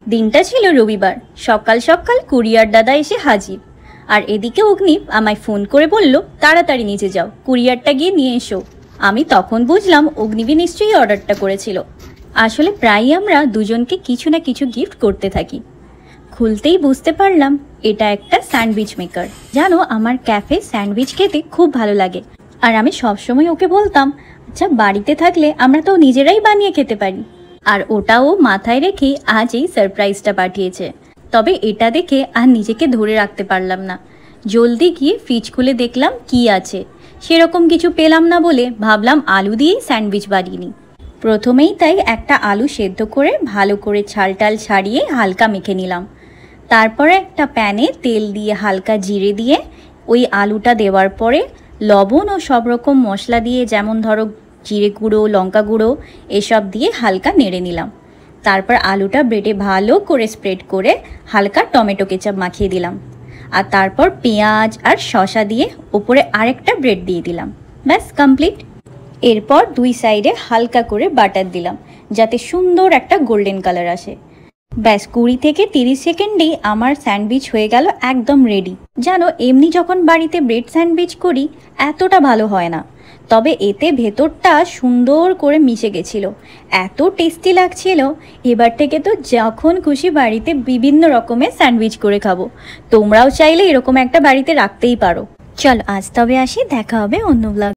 দিনটা ছিল রবিবার। সকাল সকাল কুরিয়ার দাদা এসে হাজির। আর এদিকে অগ্নিপ আমায় ফোন করে বলল, তাড়াতাড়ি নিচে যাও, কুরিয়ারটা গিয়ে নিয়ে এসো। আমি তখন বুঝলাম অগ্নিবী নিশ্চয়ই অর্ডারটা করেছিল। আসলে প্রায়ই আমরা দুজনকে কিছু না কিছু গিফট করতে থাকি। খুলতেই বুঝতে পারলাম এটা একটা স্যান্ডউইচ মেকার। জানো, আমার ক্যাফে স্যান্ডউইচ খেতে খুব ভালো লাগে। আর আমি সবসময় ওকে বলতাম, আচ্ছা বাড়িতে থাকলে আমরা তো নিজেরাই বানিয়ে খেতে পারি। আর ওটাও মাথায় রেখে আজ এই সারপ্রাইজটা পাঠিয়েছে। তবে এটা দেখে আর নিজেকে ধরে রাখতে পারলাম না। জলদি গিয়ে ফ্রিজ খুলে দেখলাম কি আছে। সেরকম কিছু পেলাম না বলে ভাবলাম আলু দিয়েই স্যান্ডউইচ বানিয়ে নিই। প্রথমেই তাই একটা আলু সেদ্ধ করে ভালো করে ছালটাল ছাড়িয়ে হালকা মেখে নিলাম। তারপরে একটা প্যানে তেল দিয়ে হালকা জিরে দিয়ে ওই আলুটা দেওয়ার পরে লবণ ও সব রকম মশলা দিয়ে, যেমন ধরো জিরে গুঁড়ো, লঙ্কা গুঁড়ো, এসব দিয়ে হালকা নেড়ে নিলাম। তারপর আলুটা ব্রেডে ভালো করে স্প্রেড করে হালকা টমেটো কেচাপ মাখিয়ে দিলাম। আর তারপর পেঁয়াজ আর শসা দিয়ে ওপরে আরেকটা ব্রেড দিয়ে দিলাম। ব্যাস কমপ্লিট। এরপর দুই সাইডে হালকা করে বাটার দিলাম যাতে সুন্দর একটা গোল্ডেন কালার আসে। ব্যাস 20 থেকে 30 সেকেন্ডেই আমার স্যান্ডউইচ হয়ে গেল একদম রেডি। জানো, এমনি যখন বাড়িতে ব্রেড স্যান্ডউইচ করি এতটা ভালো হয় না, তবে এতে ভেতরটা সুন্দর করে মিশে গেছিল, এত টেস্টি লাগছিল। এবার থেকে তো যখন খুশি বাড়িতে বিভিন্ন রকমের স্যান্ডউইচ করে খাবো। তোমরাও চাইলে এরকম একটা বাড়িতে রাখতেই পারো। চল আজ তবে আসি, দেখা হবে অন্য ব্লগ।